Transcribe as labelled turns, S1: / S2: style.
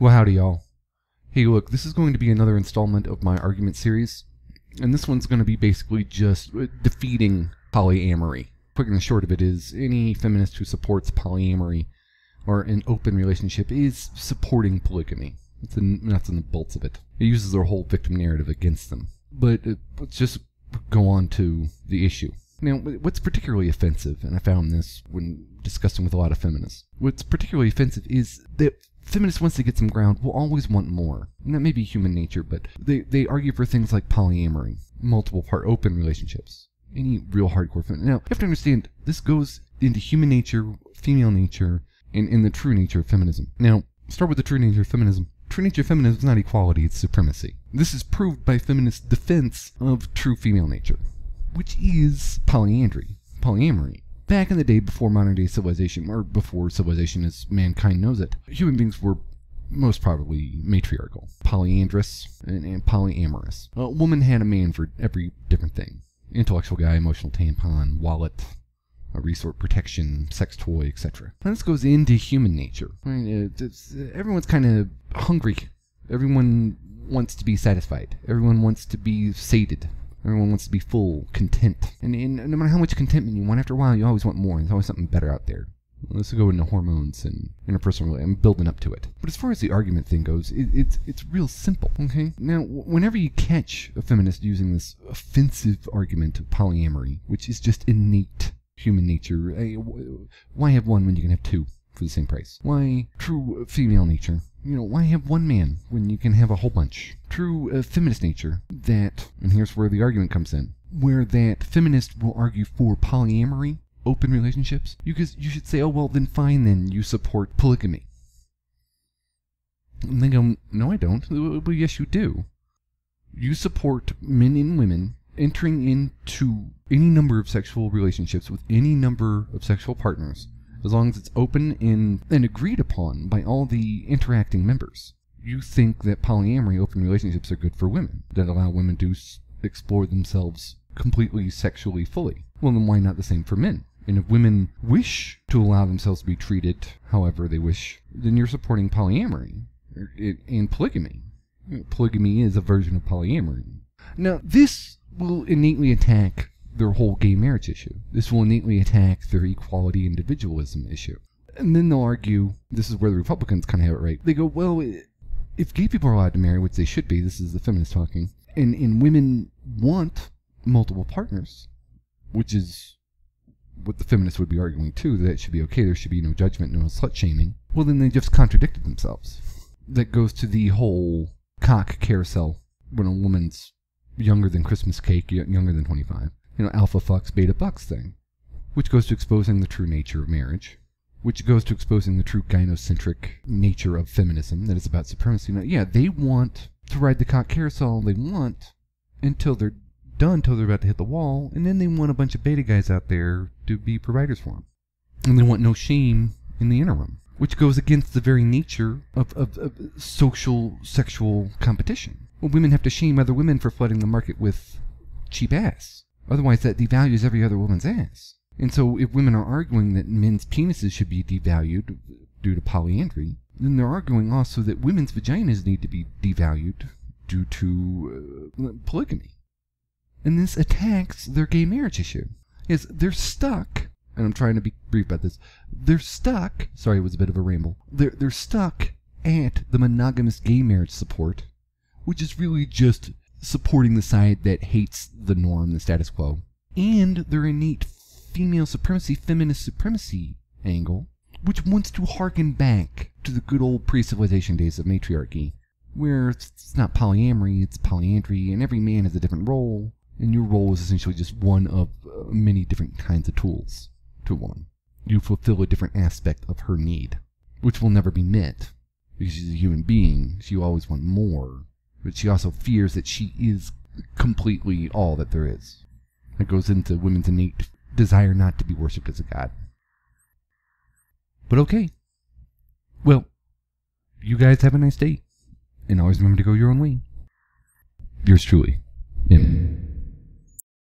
S1: Well, howdy y'all. Hey look, this is going to be another installment of my argument series, and this one's going to be basically just defeating polyamory. Quick and the short of it is, any feminist who supports polyamory or an open relationship is supporting polygamy. That's the nuts and the bolts of it. It uses their whole victim narrative against them. But let's just go on to the issue. Now, what's particularly offensive, and I found this when discussing with a lot of feminists, what's particularly offensive is that feminists, once they get some ground, will always want more. And that may be human nature, but they argue for things like polyamory, multiple-part open relationships. Any real hardcore feminist. Now, you have to understand, this goes into human nature, female nature, and in the true nature of feminism. Now, start with the true nature of feminism. True nature of feminism is not equality, it's supremacy. This is proved by feminist defense of true female nature, which is polyamory. Back in the day before modern day civilization, or before civilization as mankind knows it, human beings were most probably matriarchal, polyandrous, and polyamorous. A woman had a man for every different thing. Intellectual guy, emotional tampon, wallet, a resort, protection, sex toy, etc. And this goes into human nature. I mean, everyone's kind of hungry. Everyone wants to be satisfied. Everyone wants to be sated. Everyone wants to be full, content. And no matter how much contentment you want, after a while you always want more. There's always something better out there. Let's go into hormones and interpersonal. I'm building up to it. But as far as the argument thing goes, it's real simple, okay? Now, whenever you catch a feminist using this offensive argument of polyamory, which is just innate human nature, why have one when you can have two for the same price? Why true female nature? You know, why have one man when you can have a whole bunch? True feminist nature, that, and here's where the argument comes in, where that feminists will argue for polyamory, open relationships, you should say, oh, well, then fine, then you support polygamy. And they go, no, I don't. Well, yes, you do. You support men and women entering into any number of sexual relationships with any number of sexual partners, as long as it's open and agreed upon by all the interacting members. You think that polyamory, open relationships, are good for women, that allow women to explore themselves completely sexually fully. Well, then why not the same for men? And if women wish to allow themselves to be treated however they wish, then you're supporting polyamory and polygamy. Polygamy is a version of polyamory. Now, this will innately attack their whole gay marriage issue. This will innately attack their equality individualism issue. And then they'll argue, this is where the Republicans kind of have it right. They go, well, if gay people are allowed to marry, which they should be, this is the feminist talking, and women want multiple partners, which is what the feminists would be arguing too, that it should be okay, there should be no judgment, no slut-shaming, well, then they just contradicted themselves. That goes to the whole cock carousel when a woman's younger than Christmas cake, younger than 25. You know, alpha fucks, beta bucks thing. Which goes to exposing the true nature of marriage. Which goes to exposing the true gynocentric nature of feminism, that is about supremacy. Now, yeah, they want to ride the cock carousel all they want until they're done, until they're about to hit the wall, and then they want a bunch of beta guys out there to be providers for them. And they want no shame in the interim. Which goes against the very nature of social, sexual competition. Well, women have to shame other women for flooding the market with cheap ass. Otherwise, that devalues every other woman's ass. And so, if women are arguing that men's penises should be devalued due to polyandry, then they're arguing also that women's vaginas need to be devalued due to polygamy. And this attacks their gay marriage issue. Yes, they're stuck, and I'm trying to be brief about this, they're stuck, sorry it was a bit of a ramble, they're stuck at the monogamous gay marriage support, which is really just supporting the side that hates the norm, the status quo, and their innate female supremacy, feminist supremacy angle, which wants to harken back to the good old pre-civilization days of matriarchy, where it's not polyamory, it's polyandry, and every man has a different role, and your role is essentially just one of many different kinds of tools to a woman. You fulfill a different aspect of her need, which will never be met, because she's a human being, she will always want more. But she also fears that she is completely all that there is. That goes into women's innate desire not to be worshipped as a god. But okay. Well, you guys have a nice day. And always remember to go your own way. Yours truly, M.